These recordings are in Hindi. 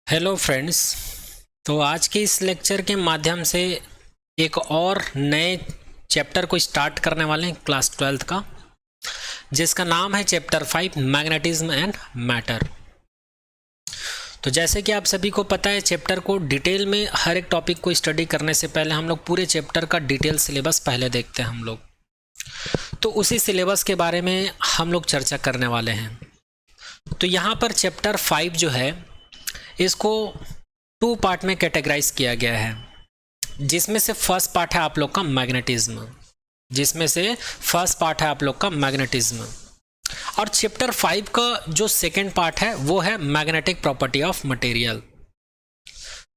Hello friends. तो आज के इस लेक्चर के माध्यम से एक और नए चैप्टर को स्टार्ट करने वाले हैं क्लास 12th का, जिसका नाम है चैप्टर 5 मैग्नेटिज्म एंड मैटर। तो जैसे कि आप सभी को पता है, चैप्टर को डिटेल में हर एक टॉपिक को स्टडी करने से पहले हम लोग पूरे चैप्टर का डिटेल सिलेबस पहले देखते हैं हम लोग। तो उसी सिलेबस के बारे में हम लोग चर्चा करने वाले हैं। तो यहाँ पर चैप्टर 5 जो है, इसको 2 पार्ट में कैटेगराइज किया गया है, जिसमें से फर्स्ट पार्ट है आप लोग का मैग्नेटिज्म, और चैप्टर 5 का जो सेकेंड पार्ट है वो है मैग्नेटिक प्रॉपर्टी ऑफ मटेरियल।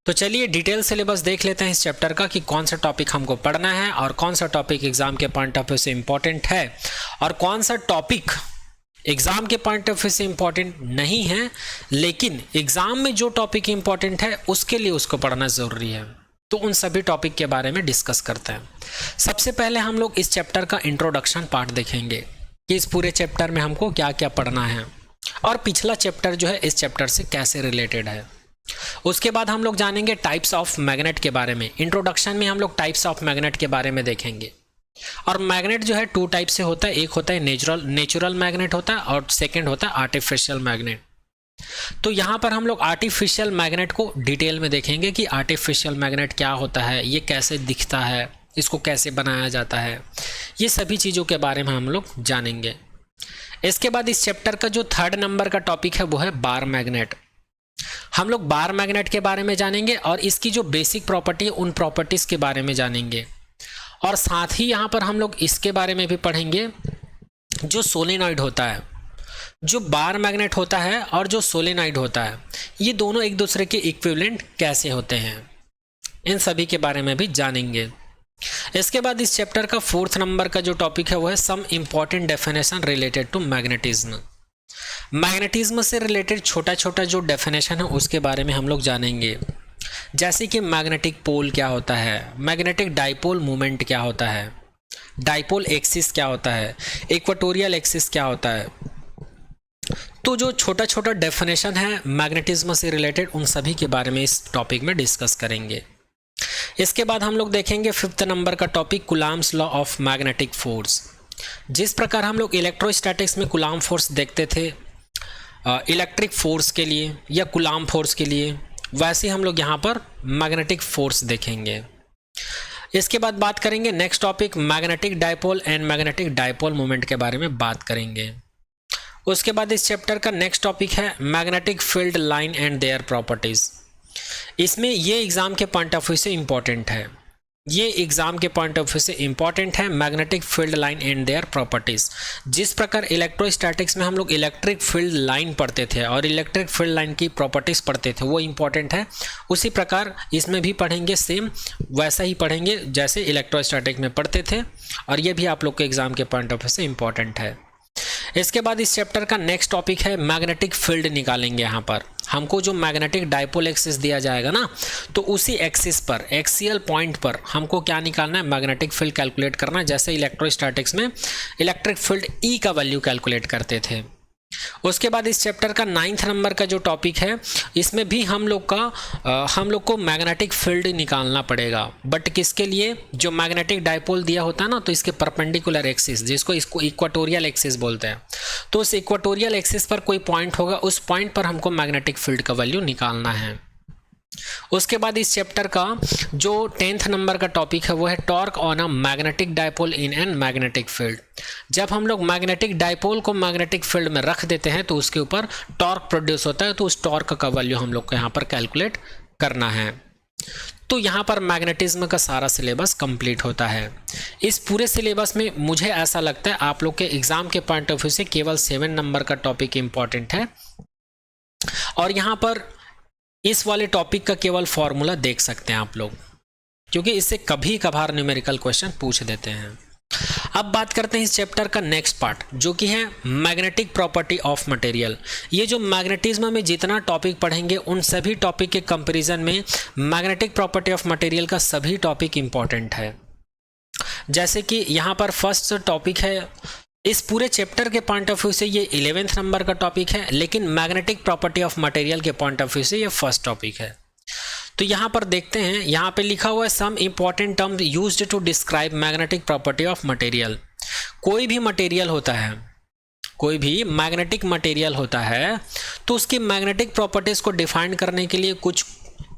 तो चलिए डिटेल सिलेबस देख लेते हैं इस चैप्टर का कि कौन सा टॉपिक हमको पढ़ना है और कौन सा टॉपिक एग्जाम के पॉइंट ऑफ व्यू से इम्पोर्टेंट है और कौन सा टॉपिक एग्जाम के पॉइंट ऑफ व्यू से इम्पॉर्टेंट नहीं है, लेकिन एग्जाम में जो टॉपिक इम्पॉर्टेंट है उसके लिए उसको पढ़ना ज़रूरी है। तो उन सभी टॉपिक के बारे में डिस्कस करते हैं। सबसे पहले हम लोग इस चैप्टर का इंट्रोडक्शन पार्ट देखेंगे कि इस पूरे चैप्टर में हमको क्या क्या पढ़ना है और पिछला चैप्टर जो है इस चैप्टर से कैसे रिलेटेड है। उसके बाद हम लोग जानेंगे टाइप्स ऑफ मैग्नेट के बारे में। इंट्रोडक्शन में हम लोग टाइप्स ऑफ मैग्नेट के बारे में देखेंगे। और मैग्नेट जो है 2 टाइप से होता है, एक होता है नेचुरल मैग्नेट होता है और सेकंड होता है आर्टिफिशियल मैग्नेट। तो यहाँ पर हम लोग आर्टिफिशियल मैग्नेट को डिटेल में देखेंगे कि आर्टिफिशियल मैग्नेट क्या होता है, ये कैसे दिखता है, इसको कैसे बनाया जाता है, ये सभी चीज़ों के बारे में हम लोग जानेंगे। इसके बाद इस चैप्टर का जो 3rd नंबर का टॉपिक है वो है बार मैग्नेट। हम लोग बार मैग्नेट के बारे में जानेंगे और इसकी जो बेसिक प्रॉपर्टी है उन प्रॉपर्टीज़ के बारे में जानेंगे। और साथ ही यहाँ पर हम लोग इसके बारे में भी पढ़ेंगे जो सोलेनॉइड होता है, जो बार मैग्नेट होता है और जो सोलेनॉइड होता है, ये दोनों एक दूसरे के इक्विवेलेंट कैसे होते हैं, इन सभी के बारे में भी जानेंगे। इसके बाद इस चैप्टर का 4th नंबर का जो टॉपिक है वो है some important definition related to magnetism. Magnetism से रिलेटेड छोटा छोटा जो डेफिनेशन है उसके बारे में हम लोग जानेंगे, जैसे कि मैग्नेटिक पोल क्या होता है, मैग्नेटिक डाइपोल मूवमेंट क्या होता है, डाइपोल एक्सिस क्या होता है, इक्वेटोरियल एक्सिस क्या होता है। तो जो छोटा छोटा डेफिनेशन है मैग्नेटिज्म से रिलेटेड, उन सभी के बारे में इस टॉपिक में डिस्कस करेंगे। इसके बाद हम लोग देखेंगे 5th नंबर का topic Coulomb's law of magnetic force. जिस प्रकार हम लोग इलेक्ट्रोस्टैटिक्स में कुलाम फोर्स देखते थे इलेक्ट्रिक फोर्स के लिए या कुलाम फोर्स के लिए, वैसे हम लोग यहाँ पर मैग्नेटिक फोर्स देखेंगे। इसके बाद बात करेंगे next topic magnetic dipole and magnetic dipole moment के बारे में बात करेंगे। उसके बाद इस चैप्टर का नेक्स्ट टॉपिक है magnetic field line and their properties. इसमें ये एग्ज़ाम के पॉइंट ऑफ व्यू से इम्पॉर्टेंट है, magnetic field line and their properties. जिस प्रकार इलेक्ट्रोस्टैटिक्स में हम लोग इलेक्ट्रिक फील्ड लाइन पढ़ते थे और इलेक्ट्रिक फील्ड लाइन की प्रॉपर्टीज़ पढ़ते थे, वो इम्पॉर्टेंट है, उसी प्रकार इसमें भी पढ़ेंगे, सेम वैसा ही पढ़ेंगे जैसे इलेक्ट्रोस्टैटिक में पढ़ते थे, और ये भी आप लोग के एग्ज़ाम के पॉइंट ऑफ व्यू से इम्पॉर्टेंट है। इसके बाद इस चैप्टर का नेक्स्ट टॉपिक है मैग्नेटिक फील्ड निकालेंगे। यहाँ पर हमको जो मैग्नेटिक डाइपोल एक्सिस दिया जाएगा ना, तो उसी एक्सिस पर, एक्सियल पॉइंट पर हमको क्या निकालना है, मैग्नेटिक फील्ड कैलकुलेट करना है, जैसे इलेक्ट्रोस्टैटिक्स में इलेक्ट्रिक फील्ड ई का वैल्यू कैलकुलेट करते थे। उसके बाद इस चैप्टर का 9th नंबर का जो टॉपिक है, इसमें भी हम लोग को मैग्नेटिक फील्ड निकालना पड़ेगा, बट किसके लिए, जो मैग्नेटिक डाइपोल दिया होता है ना, तो इसके परपेंडिकुलर एक्सिस, इसको इक्वेटोरियल एक्सिस बोलते हैं, तो उस इक्वेटोरियल एक्सिस पर कोई पॉइंट होगा, उस पॉइंट पर हमको मैग्नेटिक फील्ड का वैल्यू निकालना है। उसके बाद इस चैप्टर का जो 10th नंबर का टॉपिक है वो है torque on a magnetic dipole in an magnetic field. जब हम लोग मैग्नेटिक डाइपोल को मैग्नेटिक फील्ड में रख देते हैं तो उसके ऊपर टॉर्क प्रोड्यूस होता है, तो उस टॉर्क का वैल्यू हम लोग को यहाँ पर कैलकुलेट करना है। तो यहाँ पर मैग्नेटिज्म का सारा सिलेबस कंप्लीट होता है। इस पूरे सिलेबस में मुझे ऐसा लगता है आप लोग के एग्ज़ाम के पॉइंट ऑफ व्यू से केवल 7 नंबर का टॉपिक इम्पॉर्टेंट है, और यहाँ पर इस वाले टॉपिक का केवल फॉर्मूला देख सकते हैं आप लोग, क्योंकि इससे कभी कभार न्यूमेरिकल क्वेश्चन पूछ देते हैं। अब बात करते हैं इस चैप्टर का नेक्स्ट पार्ट, जो कि है मैग्नेटिक प्रॉपर्टी ऑफ मटेरियल। ये जो मैग्नेटिज्म में जितना टॉपिक पढ़ेंगे उन सभी टॉपिक के कंपैरिजन में मैग्नेटिक प्रॉपर्टी ऑफ मटेरियल का सभी टॉपिक इम्पॉर्टेंट है। जैसे कि यहाँ पर फर्स्ट टॉपिक है इस पूरे चैप्टर के पॉइंट ऑफ व्यू से ये 11th नंबर का टॉपिक है, लेकिन मैग्नेटिक प्रॉपर्टी ऑफ मटेरियल के पॉइंट ऑफ व्यू से ये फर्स्ट टॉपिक है। तो यहाँ पर देखते हैं, यहाँ पे लिखा हुआ है some important terms used to describe magnetic property of material. कोई भी मटेरियल होता है, कोई भी मैग्नेटिक मटेरियल होता है, तो उसकी मैग्नेटिक प्रॉपर्टीज को डिफाइन करने के लिए कुछ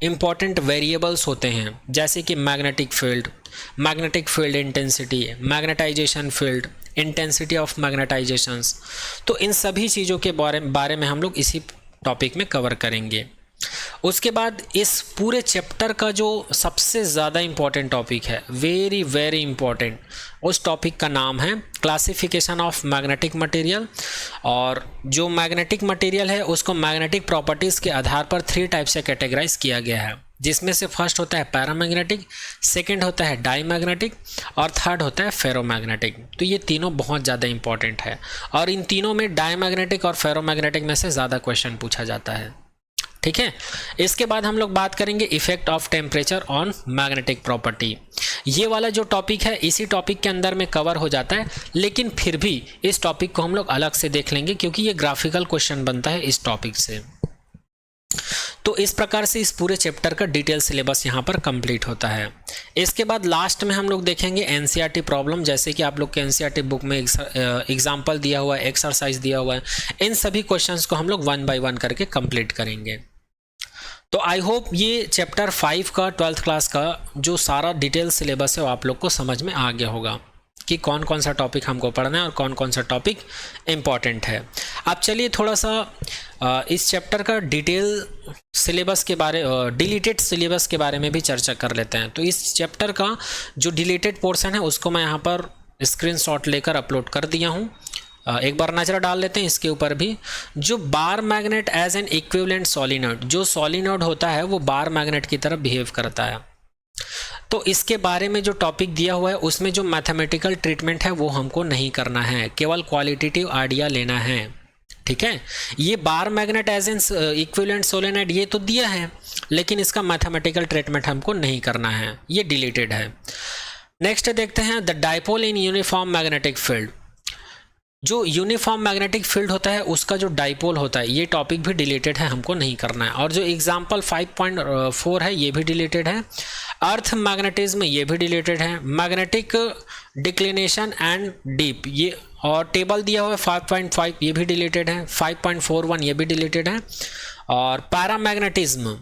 इंपॉर्टेंट वेरिएबल्स होते हैं, जैसे कि magnetic field intensity, magnetisation field, intensity of magnetisations. तो इन सभी चीज़ों के बारे में हम लोग इसी टॉपिक में कवर करेंगे। उसके बाद इस पूरे चैप्टर का जो सबसे ज़्यादा इम्पॉर्टेंट टॉपिक है, वेरी वेरी इम्पॉर्टेंट, उस टॉपिक का नाम है क्लासिफिकेशन ऑफ मैग्नेटिक मटेरियल। और जो मैग्नेटिक मटेरियल है उसको मैग्नेटिक प्रॉपर्टीज़ के आधार पर 3 टाइप से कैटेगराइज किया गया है, जिसमें से फर्स्ट होता है पैरामैग्नेटिक, सेकंड होता है डाईमैग्नेटिक और थर्ड होता है फेरोमैग्नेटिक। तो ये तीनों बहुत ज़्यादा इंपॉर्टेंट है और इन तीनों में डाईमैग्नेटिक और फेरोमैग्नेटिक में से ज़्यादा क्वेश्चन पूछा जाता है। ठीक है, इसके बाद हम लोग बात करेंगे effect of temperature on magnetic property. ये वाला जो टॉपिक है इसी टॉपिक के अंदर में कवर हो जाता है, लेकिन फिर भी इस टॉपिक को हम लोग अलग से देख लेंगे क्योंकि ये ग्राफिकल क्वेश्चन बनता है इस टॉपिक से। तो इस प्रकार से इस पूरे चैप्टर का डिटेल सिलेबस यहाँ पर कंप्लीट होता है। इसके बाद लास्ट में हम लोग देखेंगे एनसीईआरटी प्रॉब्लम, जैसे कि आप लोग के एनसीईआरटी बुक में एग्जाम्पल दिया हुआ है, एक्सरसाइज दिया हुआ है, इन सभी क्वेश्चंस को हम लोग 1 बाय 1 करके कंप्लीट करेंगे। तो आई होप ये चैप्टर 5 का 12th क्लास का जो सारा डिटेल सिलेबस है वो आप लोग को समझ में आ गया होगा कि कौन कौन सा टॉपिक हमको पढ़ना है और कौन कौन सा टॉपिक इम्पॉर्टेंट है। अब चलिए थोड़ा सा इस चैप्टर का डिटेल सिलेबस के बारे, डिलीटेड सिलेबस के बारे में भी चर्चा कर लेते हैं। तो इस चैप्टर का जो डिलीटेड पोर्शन है उसको मैं यहाँ पर स्क्रीनशॉट लेकर अपलोड कर दिया हूँ, एक बार नजर डाल लेते हैं इसके ऊपर भी। जो bar magnet as an equivalent solenoid, जो सोलिनॉइड होता है वो बार मैग्नेट की तरह बिहेव करता है। तो इसके बारे में जो टॉपिक दिया हुआ है उसमें जो मैथमेटिकल ट्रीटमेंट है वो हमको नहीं करना है, केवल क्वालिटेटिव आइडिया लेना है। ठीक है, ये bar magnet as an equivalent solenoid ये तो दिया है, लेकिन इसका मैथमेटिकल ट्रीटमेंट हमको नहीं करना है, ये डिलीटेड है। नेक्स्ट देखते हैं the dipole in uniform magnetic field. जो यूनिफॉर्म मैग्नेटिक फील्ड होता है उसका जो डाइपोल होता है ये टॉपिक भी डिलीटेड है, हमको नहीं करना है। और जो एग्जाम्पल 5.4 है ये भी डिलीटेड है। अर्थ मैग्नेटिज्म ये भी डिलीटेड है। मैग्नेटिक डिक्लिनेशन एंड डीप ये और टेबल दिया हुआ है 5.5 ये भी डिलीटेड है। 5.41 ये भी डिलीटेड है। और paramagnetism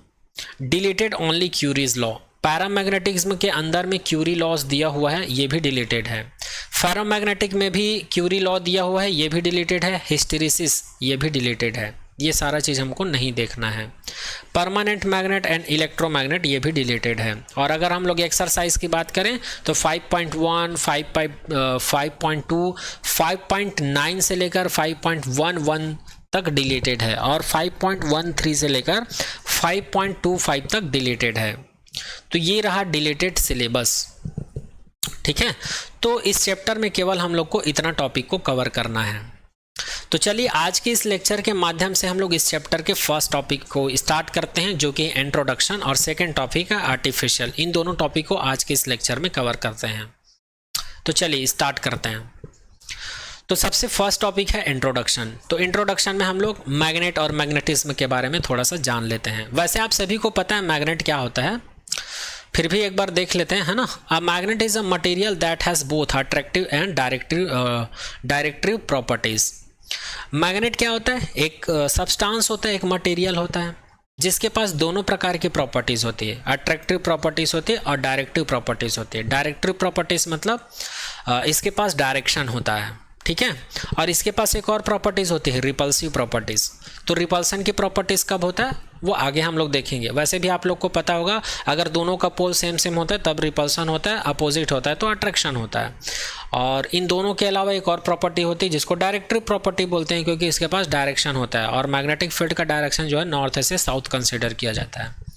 deleted only curies law, paramagnetism के अंदर में क्यूरी लॉज दिया हुआ है ये भी डिलीटेड है। फेरोमैग्नेटिक में भी क्यूरी लॉ दिया हुआ है ये भी डिलीटेड है। हिस्टेरिसिस ये भी डिलीटेड है, ये सारा चीज़ हमको नहीं देखना है। परमानेंट मैग्नेट एंड इलेक्ट्रोमैग्नेट ये भी डिलीटेड है। और अगर हम लोग एक्सरसाइज की बात करें तो 5.1, 5.2, 5.9 से लेकर 5.11 तक डिलीटेड है और 5.13 से लेकर 5.25 तक डिलीटेड है। तो ये रहा डिलीटेड सिलेबस। ठीक है, तो इस चैप्टर में केवल हम लोग को इतना टॉपिक को कवर करना है। तो चलिए आज के इस लेक्चर के माध्यम से हम लोग इस चैप्टर के फर्स्ट टॉपिक को स्टार्ट करते हैं, जो कि इंट्रोडक्शन, और सेकंड टॉपिक है आर्टिफिशियल। इन दोनों टॉपिक को आज के इस लेक्चर में कवर करते हैं। तो चलिए स्टार्ट करते हैं। तो सबसे फर्स्ट टॉपिक है इंट्रोडक्शन। तो इंट्रोडक्शन में हम लोग मैग्नेट और मैग्नेटिज्म के बारे में थोड़ा सा जान लेते हैं। वैसे आप सभी को पता है मैग्नेट क्या होता है, फिर भी एक बार देख लेते हैं, है ना। A magnet is a material that has both attractive and directive properties. Magnet क्या होता है, एक सब्सटेंस होता है, एक मटेरियल होता है जिसके पास दोनों प्रकार की प्रॉपर्टीज़ होती है, अट्रैक्टिव प्रॉपर्टीज़ होती है और डायरेक्टिव प्रॉपर्टीज़ होती है। डायरेक्टिव प्रॉपर्टीज़ मतलब इसके पास डायरेक्शन होता है, ठीक है। और इसके पास एक और प्रॉपर्टीज़ होती है, रिपल्सिव प्रॉपर्टीज़। तो रिपल्सन की प्रॉपर्टीज़ कब होता है वो आगे हम लोग देखेंगे। वैसे भी आप लोग को पता होगा, अगर दोनों का पोल सेम सेम होता है तब रिपल्सन होता है, अपोजिट होता है तो अट्रैक्शन होता है। और इन दोनों के अलावा एक और प्रॉपर्टी होती है जिसको डायरेक्टिव प्रॉपर्टी बोलते हैं, क्योंकि इसके पास डायरेक्शन होता है और मैग्नेटिक फील्ड का डायरेक्शन जो है नॉर्थ से साउथ कंसिडर किया जाता है।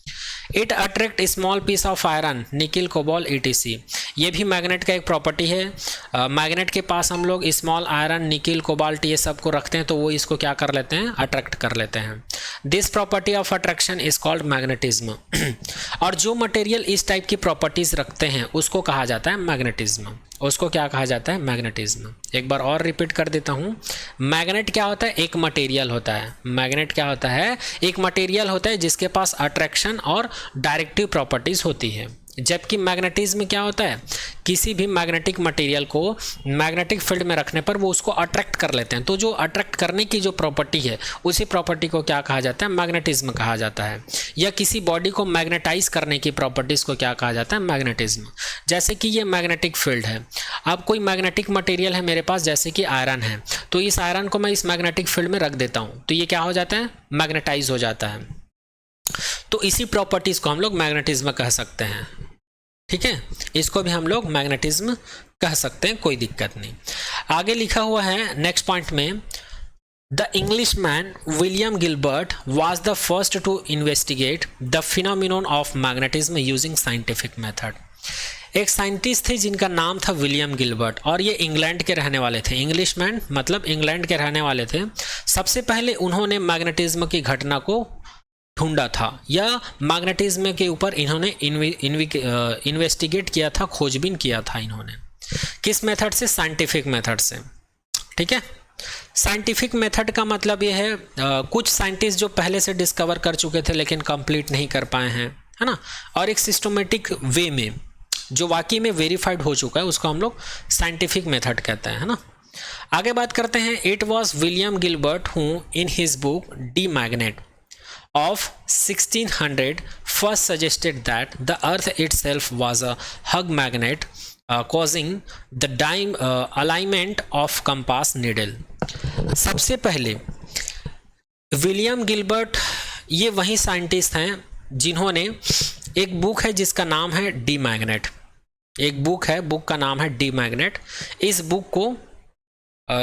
It attract small piece of iron, nickel, cobalt, ETC। ये भी मैग्नेट का एक प्रॉपर्टी है। मैग्नेट के पास हम लोग स्मॉल आयरन, निकिल, कोबाल्ट ये सब को रखते हैं तो वो इसको क्या कर लेते हैं, अट्रैक्ट कर लेते हैं। This property of attraction is called magnetism. और जो मटेरियल इस टाइप की प्रॉपर्टीज रखते हैं उसको कहा जाता है मैग्नेटिज्म। उसको क्या कहा जाता है? मैग्नेटिज्म। एक बार और रिपीट कर देता हूँ, मैग्नेट क्या होता है? एक मटेरियल होता है। मैग्नेट क्या होता है? एक मटेरियल होता है जिसके पास अट्रैक्शन और डायरेक्टिव प्रॉपर्टीज होती है। जबकि मैग्नेटिज्म क्या होता है? किसी भी मैग्नेटिक मटेरियल को मैग्नेटिक फील्ड में रखने पर वो उसको अट्रैक्ट कर लेते हैं। तो जो अट्रैक्ट करने की जो प्रॉपर्टी है उसी प्रॉपर्टी को क्या कहा जाता है? मैग्नेटिज्म कहा जाता है। या किसी बॉडी को मैग्नेटाइज करने की प्रॉपर्टीज को क्या कहा जाता है? मैग्नेटिज्म। जैसे कि ये मैग्नेटिक फील्ड है, अब कोई मैग्नेटिक मटेरियल है मेरे पास, जैसे कि आयरन है, तो इस आयरन को मैं इस मैग्नेटिक फील्ड में रख देता हूँ तो ये क्या हो जाता है? मैग्नेटाइज हो जाता है। तो इसी प्रॉपर्टीज को हम लोग मैग्नेटिज्म कह सकते हैं। ठीक है, इसको भी हम लोग मैग्नेटिज्म कह सकते हैं, कोई दिक्कत नहीं। आगे लिखा हुआ है नेक्स्ट पॉइंट में, the Englishman William Gilbert was the first to investigate the phenomenon of magnetism using scientific method. एक साइंटिस्ट थे जिनका नाम था विलियम गिलबर्ट और ये इंग्लैंड के रहने वाले थे। इंग्लिशमैन मतलब इंग्लैंड के रहने वाले थे। सबसे पहले उन्होंने मैग्नेटिज्म की घटना को ढूंढा था या मैग्नेटिज्म के ऊपर इन्होंने इन्वेस्टिगेट किया था, खोजबीन किया था इन्होंने। किस मेथड से? साइंटिफिक मेथड से। ठीक है, साइंटिफिक मेथड का मतलब ये है कुछ साइंटिस्ट जो पहले से डिस्कवर कर चुके थे लेकिन कंप्लीट नहीं कर पाए हैं, है ना, और एक सिस्टमेटिक वे में जो वाकई में वेरीफाइड हो चुका है उसको हम लोग साइंटिफिक मेथड कहते हैं, है ना। आगे बात करते हैं, it was William Gilbert who in his book D magnet of 1600 first suggested that the earth itself was a hug magnet causing the alignment of compass needle। सबसे पहले विलियम गिलबर्ट ये वही साइंटिस्ट हैं जिन्होंने एक बुक है जिसका नाम है डी मैग्नेट। एक बुक है, बुक का नाम है डी मैग्नेट। इस बुक को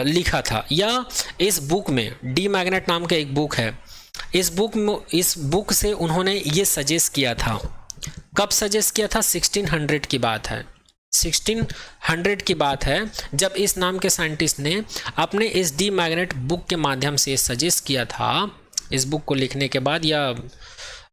लिखा था, या इस बुक में डी मैग्नेट नाम का एक बुक है। इस बुक से उन्होंने ये सजेस्ट किया था। कब सजेस्ट किया था? 1600 की बात है। 1600 की बात है जब इस नाम के साइंटिस्ट ने अपने इस डी मैग्नेट बुक के माध्यम से सजेस्ट किया था। इस बुक को लिखने के बाद या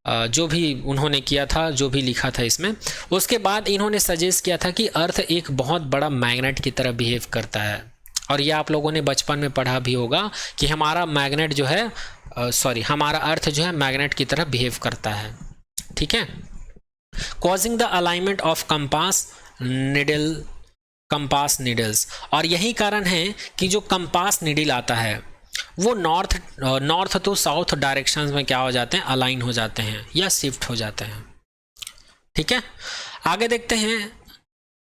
जो भी उन्होंने किया था, जो भी लिखा था इसमें, उसके बाद इन्होंने सजेस्ट किया था कि अर्थ एक बहुत बड़ा मैग्नेट की तरह बिहेव करता है। और ये आप लोगों ने बचपन में पढ़ा भी होगा कि हमारा मैग्नेट जो है हमारा अर्थ जो है मैग्नेट की तरह बिहेव करता है। ठीक है, causing the alignment of compass needles. और यही कारण है कि जो कंपास नीडल आता है वो नॉर्थ टू साउथ डायरेक्शंस में क्या हो जाते हैं? अलाइन हो जाते हैं या शिफ्ट हो जाते हैं। ठीक है, आगे देखते हैं,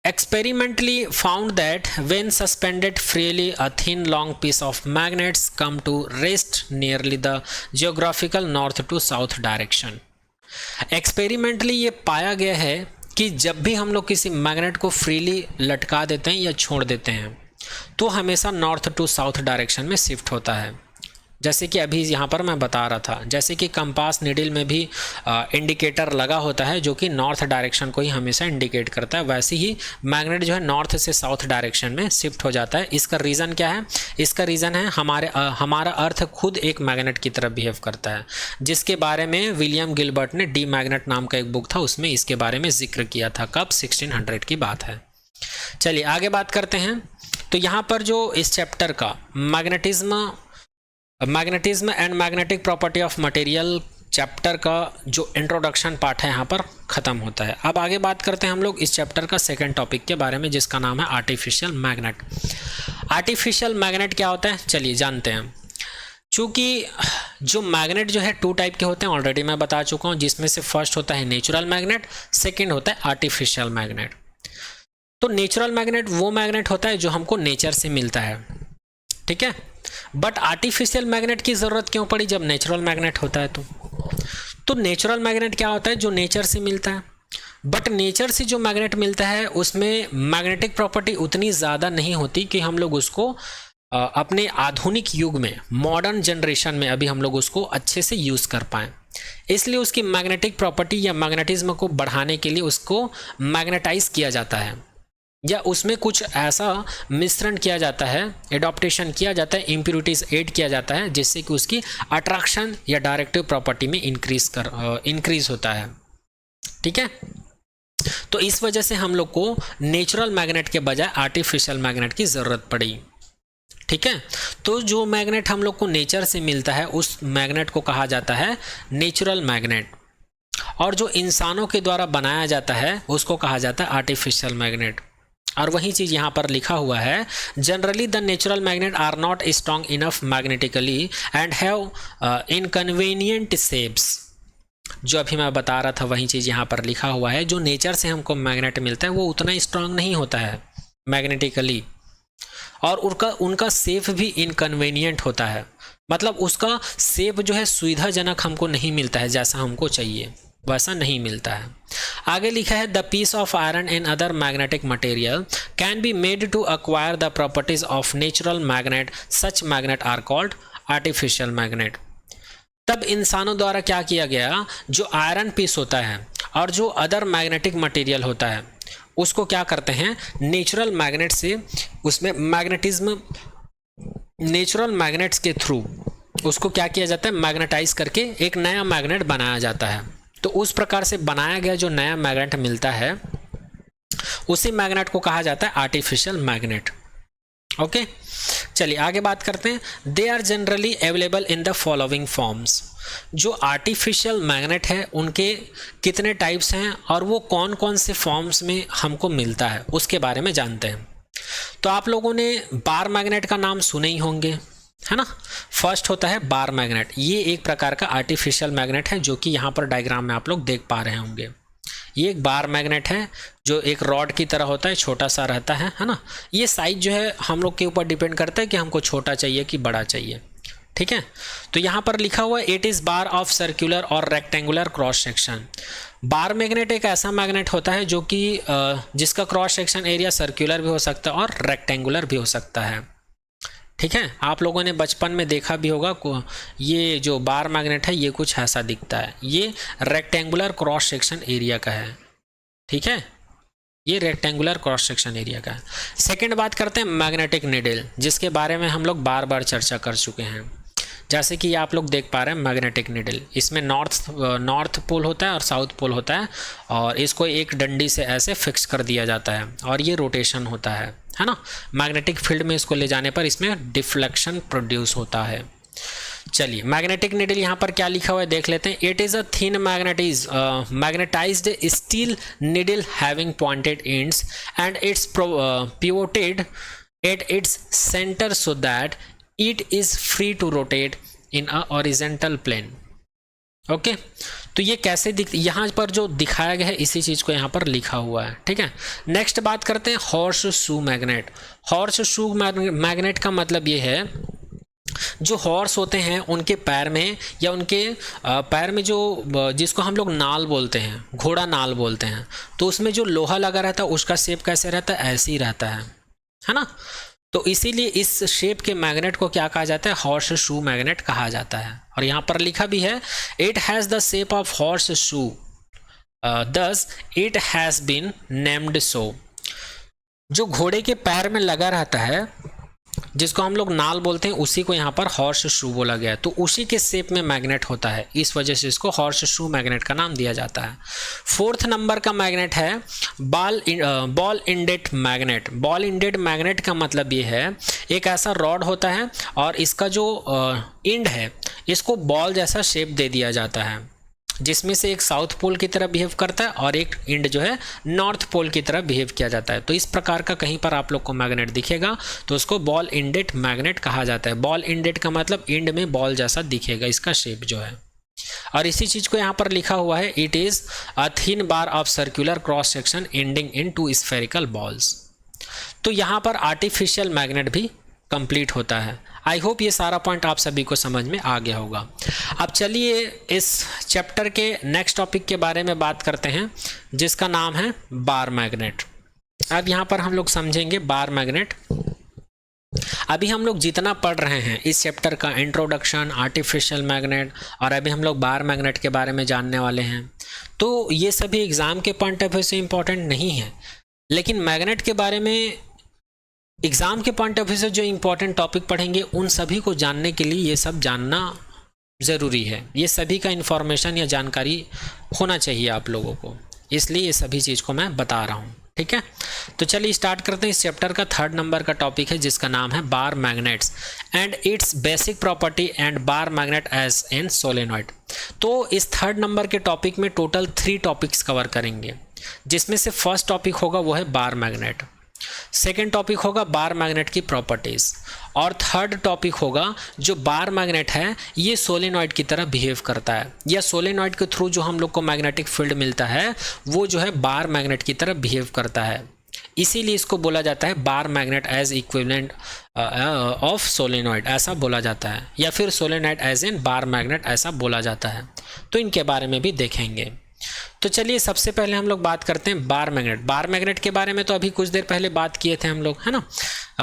experimentally found that when suspended freely a thin long piece of magnets come to rest nearly the geographical north to south direction। Experimentally ये पाया गया है कि जब भी हम लोग किसी मैग्नेट को फ्रीली लटका देते हैं या छोड़ देते हैं तो हमेशा नॉर्थ टू साउथ डायरेक्शन में शिफ्ट होता है। जैसे कि अभी यहाँ पर मैं बता रहा था, जैसे कि कंपास नीडल में भी इंडिकेटर लगा होता है जो कि नॉर्थ डायरेक्शन को ही हमेशा इंडिकेट करता है, वैसे ही मैग्नेट जो है नॉर्थ से साउथ डायरेक्शन में शिफ्ट हो जाता है। इसका रीज़न क्या है? इसका रीज़न है हमारा अर्थ खुद एक मैग्नेट की तरह बिहेव करता है, जिसके बारे में विलियम गिलबर्ट ने डी मैग्नेट नाम का एक बुक था उसमें इसके बारे में जिक्र किया था। कब? 1600 की बात है। चलिए आगे बात करते हैं। तो यहाँ पर जो इस चैप्टर का magnetism and magnetic property of material chapter का जो इंट्रोडक्शन पार्ट है यहाँ पर ख़त्म होता है। अब आगे बात करते हैं हम लोग इस चैप्टर का सेकंड टॉपिक के बारे में जिसका नाम है आर्टिफिशियल मैग्नेट। आर्टिफिशियल मैग्नेट क्या होता है चलिए जानते हैं। चूँकि जो मैग्नेट जो है टू टाइप के होते हैं, ऑलरेडी मैं बता चुका हूँ, जिसमें से फर्स्ट होता है नेचुरल मैग्नेट, सेकेंड होता है आर्टिफिशियल मैग्नेट। तो नेचुरल मैग्नेट वो मैग्नेट होता है जो हमको नेचर से मिलता है, ठीक है। बट आर्टिफिशियल मैग्नेट की ज़रूरत क्यों पड़ी जब नेचुरल मैग्नेट होता है? तो नेचुरल मैग्नेट क्या होता है? जो नेचर से मिलता है। बट नेचर से जो मैग्नेट मिलता है उसमें मैग्नेटिक प्रॉपर्टी उतनी ज़्यादा नहीं होती कि हम लोग उसको अपने आधुनिक युग में, मॉडर्न जनरेशन में अभी हम लोग उसको अच्छे से यूज़ कर पाएँ। इसलिए उसकी मैग्नेटिक प्रॉपर्टी या मैग्नेटिज्म को बढ़ाने के लिए उसको मैग्नेटाइज किया जाता है या उसमें कुछ ऐसा मिश्रण किया जाता है, एडॉप्टेशन किया जाता है, इम्प्योरिटीज ऐड किया जाता है जिससे कि उसकी अट्रैक्शन या डायरेक्टिव प्रॉपर्टी में इंक्रीज होता है, ठीक है। तो इस वजह से हम लोग को नेचुरल मैग्नेट के बजाय आर्टिफिशियल मैग्नेट की ज़रूरत पड़ी। ठीक है, तो जो मैग्नेट हम लोग को नेचर से मिलता है उस मैग्नेट को कहा जाता है नेचुरल मैग्नेट, और जो इंसानों के द्वारा बनाया जाता है उसको कहा जाता है आर्टिफिशियल मैग्नेट। और वही चीज़ यहाँ पर लिखा हुआ है, generally the natural magnet are not strong enough magnetically and have inconvenient shapes. जो अभी मैं बता रहा था वही चीज़ यहाँ पर लिखा हुआ है, जो नेचर से हमको मैग्नेट मिलता है वो उतना स्ट्रांग नहीं होता है मैग्नेटिकली, और उनका शेप भी इनकन्वीनियंट होता है, मतलब उसका शेप जो है सुविधाजनक हमको नहीं मिलता है, जैसा हमको चाहिए वैसा नहीं मिलता है। आगे लिखा है the piece of iron and other magnetic material can be made to acquire the properties of natural magnet, such magnet are called artificial magnet. तब इंसानों द्वारा क्या किया गया, जो आयरन पीस होता है और जो अदर मैग्नेटिक मटेरियल होता है उसको क्या करते हैं, नेचुरल मैग्नेट से उसमें मैग्नेटिज्म, नेचुरल मैग्नेट्स के थ्रू उसको क्या किया जाता है, मैग्नेटाइज करके एक नया मैग्नेट बनाया जाता है। तो उस प्रकार से बनाया गया जो नया मैग्नेट मिलता है उसी मैग्नेट को कहा जाता है आर्टिफिशियल मैग्नेट। ओके, चलिए आगे बात करते हैं। They are generally available in the following forms. जो आर्टिफिशियल मैग्नेट है उनके कितने टाइप्स हैं और वो कौन कौन से फॉर्म्स में हमको मिलता है उसके बारे में जानते हैं। तो आप लोगों ने बार मैग्नेट का नाम सुने ही होंगे, है ना। फर्स्ट होता है बार मैग्नेट, ये एक प्रकार का आर्टिफिशियल मैग्नेट है जो कि यहाँ पर डायग्राम में आप लोग देख पा रहे होंगे। ये एक बार मैग्नेट है जो एक रॉड की तरह होता है, छोटा सा रहता है ना। ये साइज जो है हम लोग के ऊपर डिपेंड करता है कि हमको छोटा चाहिए कि बड़ा चाहिए। ठीक है, तो यहाँ पर लिखा हुआ है it is bar of circular और rectangular cross section. Bar magnet एक ऐसा मैग्नेट होता है जो कि जिसका क्रॉस सेक्शन एरिया सर्कुलर भी हो सकता है और रेक्टेंगुलर भी हो सकता है। ठीक है, आप लोगों ने बचपन में देखा भी होगा, ये जो बार मैग्नेट है ये कुछ ऐसा दिखता है, ये रेक्टेंगुलर क्रॉस सेक्शन एरिया का है। ठीक है, ये रेक्टेंगुलर क्रॉस सेक्शन एरिया का है। सेकंड बात करते हैं मैग्नेटिक नीडल, जिसके बारे में हम लोग बार बार चर्चा कर चुके हैं। जैसे कि आप लोग देख पा रहे हैं मैग्नेटिक नीडल, इसमें नॉर्थ पोल होता है और साउथ पोल होता है, और इसको एक डंडी से ऐसे फिक्स कर दिया जाता है और ये रोटेशन होता है ना। मैग्नेटिक फील्ड में इसको ले जाने पर इसमें डिफ्लेक्शन प्रोड्यूस होता है। चलिए मैग्नेटिक नीडल यहाँ पर क्या लिखा हुआ है देख लेते हैं। It is a thin magnetized steel needle having pointed ends and its pivoted at its centre so that it is free to rotate in a horizontal plane. Okay, तो ये कैसे यहाँ पर जो दिखाया गया है इसी चीज़ को यहाँ पर लिखा हुआ है। ठीक है, नेक्स्ट बात करते हैं horse shoe magnet. Horse shoe magnet का मतलब ये है, जो हॉर्स होते हैं उनके पैर में या उनके पैर में जो जिसको हम लोग नाल बोलते हैं, घोड़ा नाल बोलते हैं, तो उसमें जो लोहा लगा रहता है उसका शेप कैसे रहता है, ऐसे ही रहता है ना। तो इसीलिए इस शेप के मैग्नेट को क्या कहा जाता है, हॉर्स शू मैग्नेट कहा जाता है। और यहाँ पर लिखा भी है it has the shape of horseshoe thus it has been named so. जो घोड़े के पैर में लगा रहता है जिसको हम लोग नाल बोलते हैं उसी को यहाँ पर हॉर्स शू बोला गया है, तो उसी के शेप में मैग्नेट होता है, इस वजह से इसको हॉर्स शू मैग्नेट का नाम दिया जाता है। फोर्थ नंबर का मैग्नेट है ball ended magnet. Ball ended magnet का मतलब ये है, एक ऐसा रॉड होता है और इसका जो इंड है इसको बॉल जैसा शेप दे दिया जाता है, जिसमें से एक साउथ पोल की तरह बिहेव करता है और एक इंड जो है नॉर्थ पोल की तरह बिहेव किया जाता है। तो इस प्रकार का कहीं पर आप लोग को मैग्नेट दिखेगा तो उसको बॉल इंडेड मैग्नेट कहा जाता है। बॉल इंडेड का मतलब इंड में बॉल जैसा दिखेगा इसका शेप जो है। और इसी चीज़ को यहाँ पर लिखा हुआ है it is a thin bar of circular cross section ending in 2 spherical balls. तो यहाँ पर आर्टिफिशियल मैग्नेट भी कंप्लीट होता है। आई होप ये सारा पॉइंट आप सभी को समझ में आ गया होगा। अब चलिए इस चैप्टर के नेक्स्ट टॉपिक के बारे में बात करते हैं, जिसका नाम है बार मैग्नेट। अब यहाँ पर हम लोग समझेंगे बार मैग्नेट। अभी हम लोग जितना पढ़ रहे हैं इस चैप्टर का इंट्रोडक्शन, आर्टिफिशियल मैग्नेट, और अभी हम लोग बार मैग्नेट के बारे में जानने वाले हैं, तो ये सभी एग्ज़ाम के पॉइंट ऑफ व्यू से इम्पॉर्टेंट नहीं है, लेकिन मैग्नेट के बारे में एग्ज़ाम के पॉइंट ऑफ व्यू से जो इम्पोर्टेंट टॉपिक पढ़ेंगे उन सभी को जानने के लिए ये सब जानना ज़रूरी है। ये सभी का इन्फॉर्मेशन या जानकारी होना चाहिए आप लोगों को। इसलिए ये सभी चीज़ को मैं बता रहा हूँ, ठीक है। तो चलिए स्टार्ट करते हैं। इस चैप्टर का 3rd नंबर का टॉपिक है जिसका नाम है bar magnets and its basic property and bar magnet as in solenoid. तो इस 3rd नंबर के टॉपिक में टोटल 3 टॉपिक्स कवर करेंगे, जिसमें से फर्स्ट टॉपिक होगा वो है बार मैग्नेट, सेकेंड टॉपिक होगा बार मैग्नेट की प्रॉपर्टीज, और थर्ड टॉपिक होगा जो बार मैग्नेट है ये सोलेनॉइड की तरह बिहेव करता है, या सोलेनॉइड के थ्रू जो हम लोग को मैग्नेटिक फील्ड मिलता है वो जो है बार मैग्नेट की तरह बिहेव करता है। इसीलिए इसको बोला जाता है bar magnet as equivalent of solenoid, ऐसा बोला जाता है, या फिर solenoid as in bar magnet ऐसा बोला जाता है। तो इनके बारे में भी देखेंगे। तो चलिए सबसे पहले हम लोग बात करते हैं बार मैग्नेट। बार मैग्नेट के बारे में तो अभी कुछ देर पहले बात किए थे हम लोग, है ना।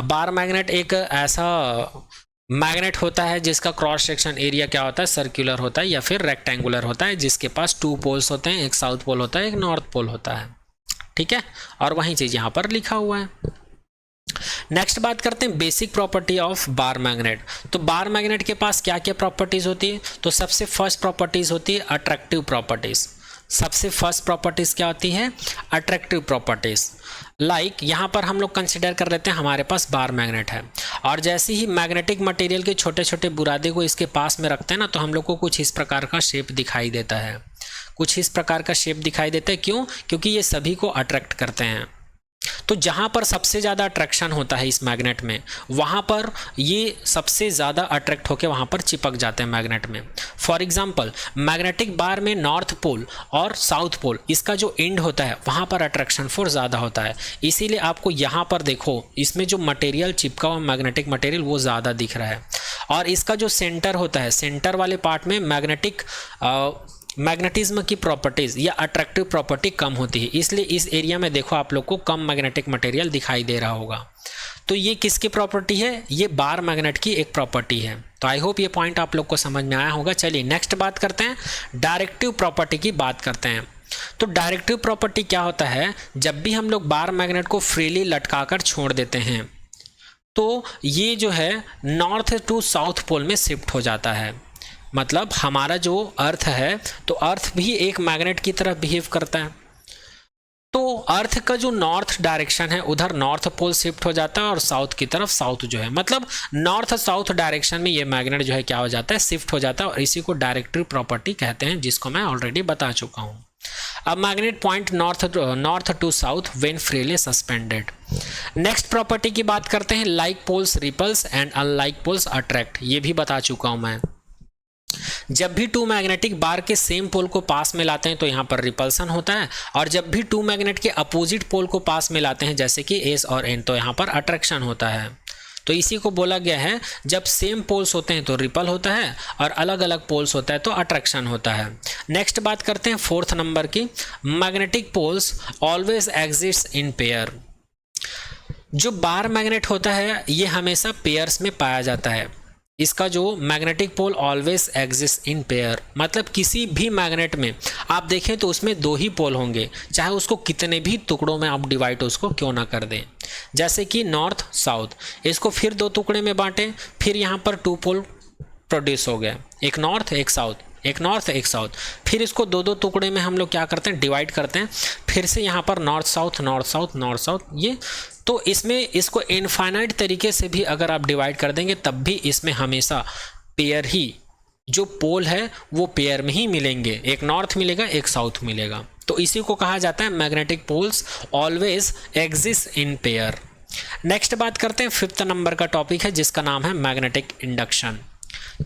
बार मैग्नेट एक ऐसा मैग्नेट होता है जिसका क्रॉस सेक्शन एरिया क्या होता है, सर्कुलर होता है या फिर रेक्टेंगुलर होता है, जिसके पास 2 पोल्स होते हैं, एक साउथ पोल होता है, एक नॉर्थ पोल होता है, ठीक है। और वही चीज़ यहाँ पर लिखा हुआ है। नेक्स्ट बात करते हैं basic property of bar magnet. तो बार मैग्नेट के पास क्या क्या प्रॉपर्टीज होती है, तो सबसे फर्स्ट प्रॉपर्टीज होती है अट्रैक्टिव प्रॉपर्टीज। सबसे फर्स्ट प्रॉपर्टीज क्या होती है, अट्रैक्टिव प्रॉपर्टीज। लाइक यहाँ पर हम लोग कंसिडर कर लेते हैं हमारे पास बार मैग्नेट है, और जैसे ही मैग्नेटिक मटेरियल के छोटे छोटे बुरादे को इसके पास में रखते हैं ना, तो हम लोग को कुछ इस प्रकार का शेप दिखाई देता है, कुछ इस प्रकार का शेप दिखाई देता है। क्यों? क्योंकि ये सभी को अट्रैक्ट करते हैं। तो जहाँ पर सबसे ज़्यादा अट्रैक्शन होता है इस मैग्नेट में, वहाँ पर ये सबसे ज़्यादा अट्रैक्ट होकर वहाँ पर चिपक जाते हैं मैग्नेट में। फॉर एग्जांपल मैग्नेटिक बार में नॉर्थ पोल और साउथ पोल इसका जो एंड होता है वहाँ पर अट्रैक्शन फोर्स ज़्यादा होता है। इसीलिए आपको यहाँ पर देखो इसमें जो मटेरियल चिपका हुआ मैग्नेटिक मटेरियल वो ज़्यादा दिख रहा है, और इसका जो सेंटर होता है, सेंटर वाले पार्ट में मैग्नेटिज्म की प्रॉपर्टीज़ या अट्रैक्टिव प्रॉपर्टी कम होती है, इसलिए इस एरिया में देखो आप लोग को कम मैग्नेटिक मटेरियल दिखाई दे रहा होगा। तो ये किसकी प्रॉपर्टी है, ये बार मैग्नेट की एक प्रॉपर्टी है। तो आई होप ये पॉइंट आप लोग को समझ में आया होगा। चलिए नेक्स्ट बात करते हैं, डायरेक्टिव प्रॉपर्टी की बात करते हैं। तो डायरेक्टिव प्रॉपर्टी क्या होता है, जब भी हम लोग बार मैग्नेट को फ्रीली लटकाकर छोड़ देते हैं तो ये जो है नॉर्थ टू साउथ पोल में शिफ्ट हो जाता है। मतलब हमारा जो अर्थ है, तो अर्थ भी एक मैग्नेट की तरह बिहेव करता है। तो अर्थ का जो नॉर्थ डायरेक्शन है उधर नॉर्थ पोल शिफ्ट हो जाता है, और साउथ की तरफ साउथ जो है, मतलब नॉर्थ साउथ डायरेक्शन में ये मैग्नेट जो है क्या हो जाता है, शिफ्ट हो जाता है, और इसी को डायरेक्टिव प्रॉपर्टी कहते हैं, जिसको मैं ऑलरेडी बता चुका हूँ। अब magnet point north to south when freely suspended. Next property की बात करते हैं, like poles repels and unlike poles attract. ये भी बता चुका हूँ मैं। जब भी 2 मैग्नेटिक बार के सेम पोल को पास में लाते हैं तो यहाँ पर रिपल्सन होता है, और जब भी 2 मैग्नेट के अपोजिट पोल को पास में लाते हैं जैसे कि एस और एन, तो यहाँ पर अट्रैक्शन होता है। तो इसी को बोला गया है, जब सेम पोल्स होते हैं तो रिपल होता है, और अलग अलग पोल्स होता है तो अट्रैक्शन होता है। नेक्स्ट बात करते हैं 4th नंबर की, magnetic poles always exist in pair. जो बार मैग्नेट होता है ये हमेशा पेयर्स में पाया जाता है। इसका जो magnetic pole always exist in pair, मतलब किसी भी मैग्नेट में आप देखें तो उसमें 2 ही पोल होंगे, चाहे उसको कितने भी टुकड़ों में आप डिवाइड उसको क्यों ना कर दें। जैसे कि नॉर्थ साउथ, इसको फिर 2 टुकड़े में बांटें, फिर यहाँ पर 2 पोल प्रोड्यूस हो गया, एक नॉर्थ एक साउथ, एक नॉर्थ एक साउथ, फिर इसको 2 टुकड़े में हम लोग क्या करते हैं, डिवाइड करते हैं, फिर से यहाँ पर north south north south north south, ये तो इसमें इसको इनफाइनाइट तरीके से भी अगर आप डिवाइड कर देंगे तब भी इसमें हमेशा पेयर ही, जो पोल है वो पेयर में ही मिलेंगे, एक नॉर्थ मिलेगा एक साउथ मिलेगा। तो इसी को कहा जाता है magnetic poles always exist in pair. Next बात करते हैं 5th नंबर का टॉपिक है जिसका नाम है मैग्नेटिक इंडक्शन।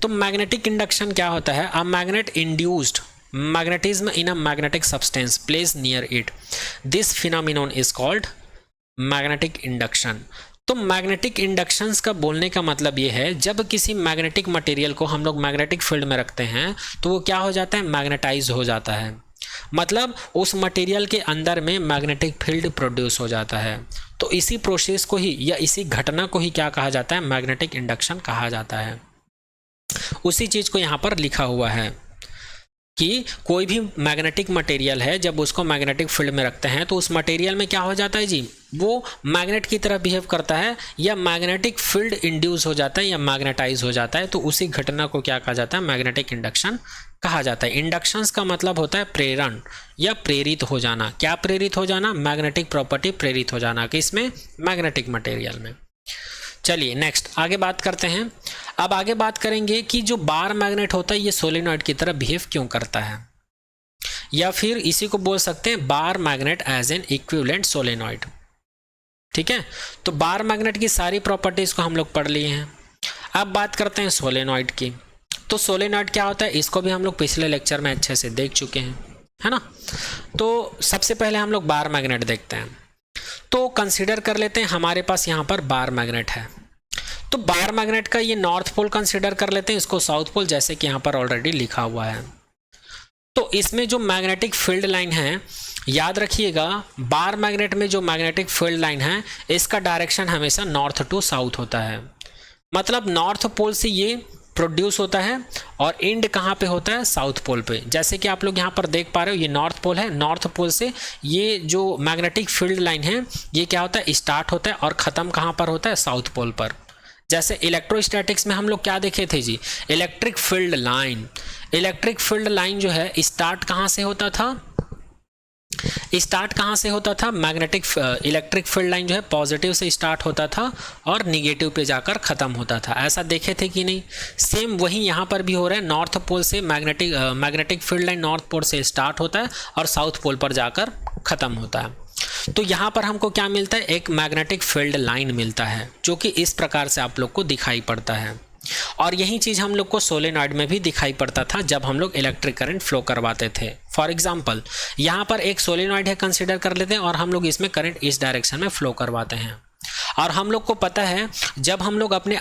तो मैग्नेटिक इंडक्शन क्या होता है, a magnet induced magnetism in a magnetic substance placed near it. This phenomenon is called magnetic induction. तो मैग्नेटिक इंडक्शंस का बोलने का मतलब ये है, जब किसी मैग्नेटिक मटेरियल को हम लोग मैग्नेटिक फील्ड में रखते हैं तो वो क्या हो जाता है, मैग्नेटाइज हो जाता है, मतलब उस मटेरियल के अंदर में मैग्नेटिक फील्ड प्रोड्यूस हो जाता है। तो इसी प्रोसेस को ही या इसी घटना को ही क्या कहा जाता है, मैग्नेटिक इंडक्शन कहा जाता है। उसी चीज़ को यहाँ पर लिखा हुआ है कि कोई भी मैग्नेटिक मटेरियल है, जब उसको मैग्नेटिक फील्ड में रखते हैं तो उस मटेरियल में क्या हो जाता है जी, वो मैग्नेट की तरह बिहेव करता है, या मैग्नेटिक फील्ड इंड्यूस हो जाता है या मैग्नेटाइज हो जाता है। तो उसी घटना को क्या कहा जाता है, मैग्नेटिक इंडक्शन कहा जाता है। इंडक्शंस का मतलब होता है प्रेरण या प्रेरित हो जाना। क्या प्रेरित हो जाना? मैग्नेटिक प्रॉपर्टी प्रेरित हो जाना। किसमें? मैग्नेटिक मटेरियल में। चलिए नेक्स्ट आगे बात करते हैं। अब आगे बात करेंगे कि जो बार मैग्नेट होता है ये सोलेनॉइड की तरह बिहेव क्यों करता है, या फिर इसी को बोल सकते हैं bar magnet as an equivalent solenoid. ठीक है, तो बार मैग्नेट की सारी प्रॉपर्टीज को हम लोग पढ़ लिए हैं। अब बात करते हैं सोलेनॉइड की। तो सोलेनॉइड क्या होता है इसको भी हम लोग पिछले लेक्चर में अच्छे से देख चुके हैं, है ना। तो सबसे पहले हम लोग बार मैग्नेट देखते हैं। तो कंसीडर कर लेते हैं हमारे पास यहाँ पर बार मैग्नेट है। तो बार मैग्नेट का ये नॉर्थ पोल कंसीडर कर लेते हैं, इसको साउथ पोल, जैसे कि यहाँ पर ऑलरेडी लिखा हुआ है। तो इसमें जो मैग्नेटिक फील्ड लाइन है, याद रखिएगा बार मैग्नेट में जो मैग्नेटिक फील्ड लाइन है इसका डायरेक्शन हमेशा नॉर्थ टू साउथ होता है। मतलब नॉर्थ पोल से ये प्रोड्यूस होता है और एंड कहाँ पे होता है? साउथ पोल पे। जैसे कि आप लोग यहाँ पर देख पा रहे हो ये नॉर्थ पोल है, नॉर्थ पोल से ये जो मैग्नेटिक फील्ड लाइन है ये क्या होता है? स्टार्ट होता है और ख़त्म कहाँ पर होता है? साउथ पोल पर। जैसे इलेक्ट्रोस्टैटिक्स में हम लोग क्या देखे थे जी? Electric field line. Electric field line जो है स्टार्ट कहाँ से होता था? स्टार्ट कहाँ से होता था? मैग्नेटिक इलेक्ट्रिक फील्ड लाइन जो है पॉजिटिव से स्टार्ट होता था और निगेटिव पे जाकर ख़त्म होता था। ऐसा देखे थे कि नहीं? सेम वही यहाँ पर भी हो रहा है। नॉर्थ पोल से magnetic field line north pole से स्टार्ट होता है और साउथ पोल पर जाकर ख़त्म होता है। तो यहाँ पर हमको क्या मिलता है? एक मैग्नेटिक फील्ड लाइन मिलता है जो कि इस प्रकार से आप लोग को दिखाई पड़ता है। और यही चीज़ हम लोग को सोलेनॉइड में भी दिखाई पड़ता था जब हम लोग इलेक्ट्रिक करंट फ्लो करवाते थे। फॉर एग्जांपल यहाँ पर एक सोलेनॉइड है, कंसीडर कर लेते हैं, और हम लोग इसमें करंट इस डायरेक्शन में फ्लो करवाते हैं। और हम लोग को पता है जब हम लोग अपने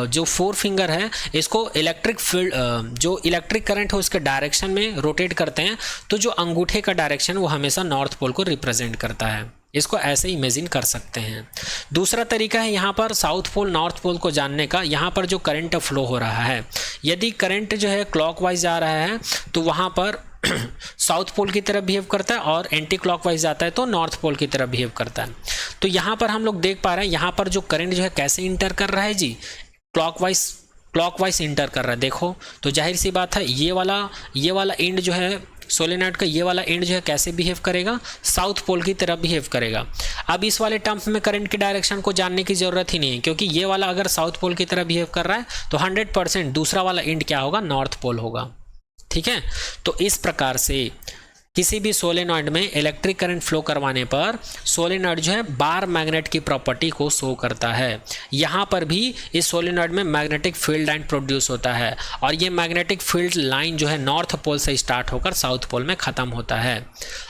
जो 4 फिंगर है इसको इलेक्ट्रिक फील्ड जो इलेक्ट्रिक करंट है उसके डायरेक्शन में रोटेट करते हैं तो जो अंगूठे का डायरेक्शन वो हमेशा नॉर्थ पोल को रिप्रेजेंट करता है। इसको ऐसे इमेजिन कर सकते हैं। दूसरा तरीका है यहाँ पर साउथ पोल नॉर्थ पोल को जानने का। यहाँ पर जो करंट फ्लो हो रहा है, यदि करंट जो है क्लॉकवाइज जा रहा है तो वहाँ पर साउथ पोल की तरफ बिहेव करता है, और एंटी क्लॉकवाइज जाता है तो नॉर्थ पोल की तरफ बिहेव करता है। तो यहाँ पर हम लोग देख पा रहे हैं यहाँ पर जो करंट जो है कैसे इंटर कर रहा है जी? क्लॉकवाइज इंटर कर रहा है। देखो तो जाहिर सी बात है ये वाला एंड जो है सोलेनॉइड का, ये वाला एंड जो है कैसे बिहेव करेगा? साउथ पोल की तरफ बिहेव करेगा। अब इस वाले टर्म्स में करंट की डायरेक्शन को जानने की ज़रूरत ही नहीं है, क्योंकि ये वाला अगर साउथ पोल की तरफ बिहेव कर रहा है तो 100% दूसरा वाला एंड क्या होगा? नॉर्थ पोल होगा। ठीक है, तो इस प्रकार से किसी भी सोलेनॉइड में इलेक्ट्रिक करंट फ्लो करवाने पर सोलेनॉइड जो है बार मैग्नेट की प्रॉपर्टी को शो करता है। यहाँ पर भी इस सोलेनॉइड में मैग्नेटिक फील्ड लाइन प्रोड्यूस होता है और ये मैग्नेटिक फील्ड लाइन जो है नॉर्थ पोल से स्टार्ट होकर साउथ पोल में ख़त्म होता है।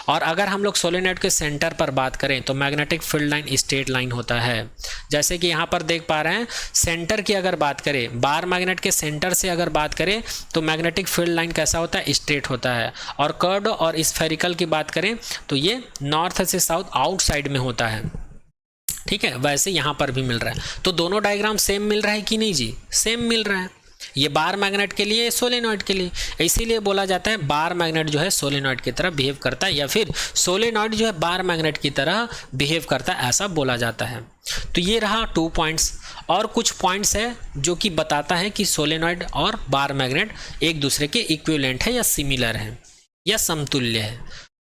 और अगर हम लोग सोलेनॉइड के सेंटर पर बात करें तो magnetic field line straight line होता है। जैसे कि यहाँ पर देख पा रहे हैं सेंटर की अगर बात करें, बार मैग्नेट के सेंटर से अगर बात करें तो मैग्नेटिक फील्ड लाइन कैसा होता है? स्ट्रेट होता है। और कर्व और स्फेरिकल की बात करें तो ये नॉर्थ से साउथ आउटसाइड में होता है। ठीक है, वैसे यहाँ पर भी मिल रहा है। तो दोनों डायग्राम सेम मिल रहा है कि नहीं जी? सेम मिल रहा है। ये बार मैग्नेट के लिए, सोलेनॉइड के लिए। इसीलिए बोला जाता है बार मैग्नेट जो है सोलेनॉइड की तरह बिहेव करता है, या फिर सोलेनॉइड जो है बार मैग्नेट की तरह बिहेव करता है, ऐसा बोला जाता है। तो ये रहा 2 पॉइंट्स। और कुछ पॉइंट्स है जो कि बताता है कि सोलेनॉइड और बार मैग्नेट एक दूसरे के इक्विवेलेंट है या सिमिलर है या समतुल्य है।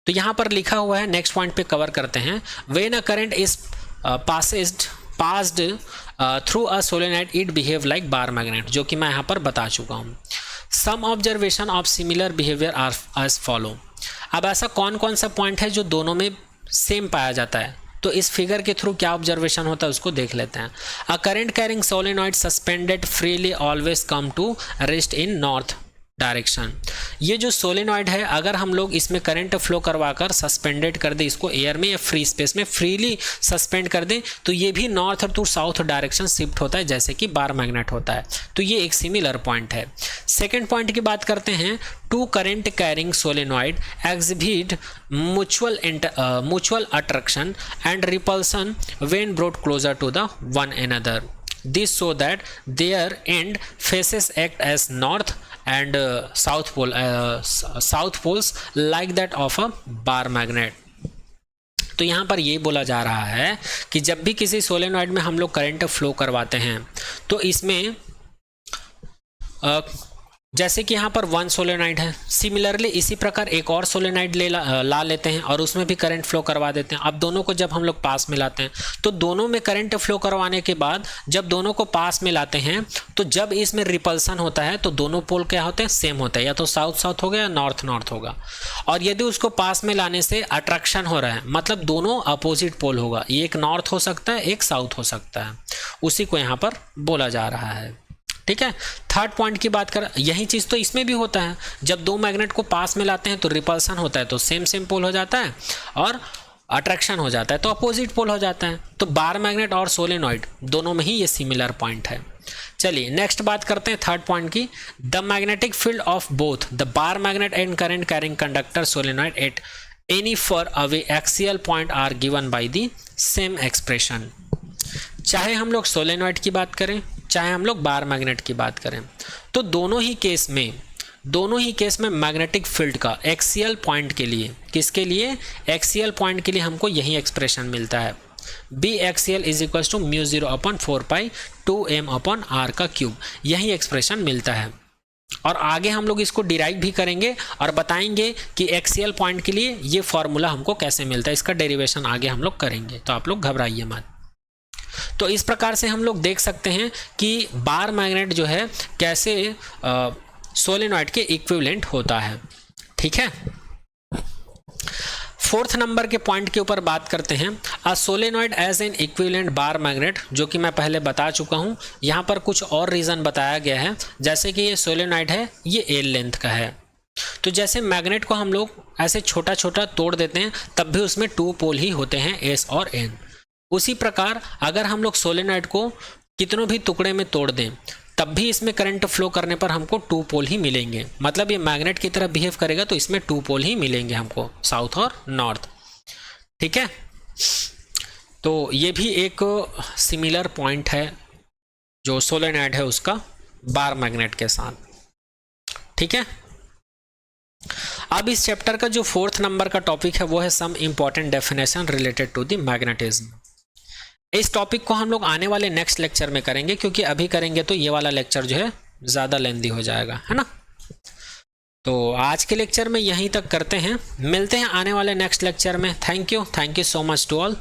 तो यहाँ पर लिखा हुआ है, नेक्स्ट पॉइंट पे कवर करते हैं। When a current is passed through a solenoid it behave like bar magnet, जो कि मैं यहाँ पर बता चुका हूँ। Some observation of similar behaviour are as follow. अब ऐसा कौन कौन सा पॉइंट है जो दोनों में सेम पाया जाता है? तो इस फिगर के थ्रू क्या ऑब्जर्वेशन होता है उसको देख लेते हैं। A current carrying solenoid suspended freely always come to rest in north direction. ये जो सोलेनॉइड है अगर हम लोग इसमें करंट फ्लो करवाकर सस्पेंडेड कर दें, इसको एयर में या फ्री स्पेस में फ्रीली सस्पेंड कर दें, तो ये भी north to south direction shift होता है जैसे कि बार मैग्नेट होता है। तो ये एक सिमिलर पॉइंट है। सेकेंड पॉइंट की बात करते हैं। Two current carrying solenoid exhibit mutual attraction and repulsion when brought closer to the one another, this so that their end faces act as north and south poles like that of a bar magnet। तो यहाँ पर ये बोला जा रहा है कि जब भी किसी सोलेनॉइड में हम लोग करंट फ्लो करवाते हैं तो इसमें जैसे कि यहाँ पर 1 सोलेनॉइड है, सिमिलरली इसी प्रकार एक और सोलेनॉइड ला लेते हैं और उसमें भी करंट फ्लो करवा देते हैं। अब दोनों को जब हम लोग पास में लाते हैं तो दोनों में करंट फ्लो करवाने के बाद जब दोनों को पास में लाते हैं तो जब इसमें रिपल्सन होता है तो दोनों पोल क्या होते हैं, सेम होता है, या तो साउथ साउथ होगा या नॉर्थ नॉर्थ होगा। और यदि उसको पास में लाने से अट्रैक्शन हो रहा है मतलब दोनों अपोजिट पोल होगा, एक नॉर्थ हो सकता है एक साउथ हो सकता है, उसी को यहाँ पर बोला जा रहा है। ठीक है, थर्ड पॉइंट की बात कर, यही चीज़ तो इसमें भी होता है, जब दो मैग्नेट को पास में लाते हैं तो रिपल्सन होता है तो सेम सेम पोल हो जाता है, और अट्रैक्शन हो जाता है तो अपोजिट पोल हो जाता है। तो बार मैग्नेट और सोलेनॉइड दोनों में ही ये सिमिलर पॉइंट है। चलिए नेक्स्ट बात करते हैं थर्ड पॉइंट की। The magnetic field of both the bar magnet and current carrying conductor solenoid at any far away axial point are given by the same expression. चाहे हम लोग सोलेनॉइड की बात करें चाहे हम लोग बार मैग्नेट की बात करें, तो दोनों ही केस में मैग्नेटिक फील्ड का एक्सियल पॉइंट के लिए, किसके लिए, एक्सियल पॉइंट के लिए हमको यही एक्सप्रेशन मिलता है, B axial is equal to mu 0/4 2m/r का क्यूब, यही एक्सप्रेशन मिलता है। और आगे हम लोग इसको डिराइव भी करेंगे और बताएंगे कि एक्सियल पॉइंट के लिए ये फॉर्मूला हमको कैसे मिलता है, इसका डेरिवेशन आगे हम लोग करेंगे, तो आप लोग घबराइए मत। तो इस प्रकार से हम लोग देख सकते हैं कि बार मैग्नेट जो है कैसे सोलेनॉइड के इक्विवेलेंट होता है। ठीक है, फोर्थ नंबर के पॉइंट के ऊपर बात करते हैं, a solenoid as an equivalent bar magnet, जो कि मैं पहले बता चुका हूं। यहाँ पर कुछ और रीज़न बताया गया है, जैसे कि ये सोलेनॉइड है ये एल लेंथ का है, तो जैसे मैग्नेट को हम लोग ऐसे छोटा छोटा तोड़ देते हैं तब भी उसमें 2 पोल ही होते हैं, एस और एन। उसी प्रकार अगर हम लोग सोलेनॉइड को कितनों भी टुकड़े में तोड़ दें तब भी इसमें करंट फ्लो करने पर हमको 2 पोल ही मिलेंगे, मतलब ये मैग्नेट की तरह बिहेव करेगा तो इसमें 2 पोल ही मिलेंगे हमको, साउथ और नॉर्थ। ठीक है, तो ये भी एक सिमिलर पॉइंट है जो सोलेनॉइड है उसका बार मैग्नेट के साथ। ठीक है, अब इस चैप्टर का जो फोर्थ नंबर का टॉपिक है वो है some important definition related to the magnetism. इस टॉपिक को हम लोग आने वाले नेक्स्ट लेक्चर में करेंगे, क्योंकि अभी करेंगे तो ये वाला लेक्चर जो है ज़्यादा लेंदी हो जाएगा, है ना। तो आज के लेक्चर में यहीं तक करते हैं, मिलते हैं आने वाले नेक्स्ट लेक्चर में। Thank you so much to all.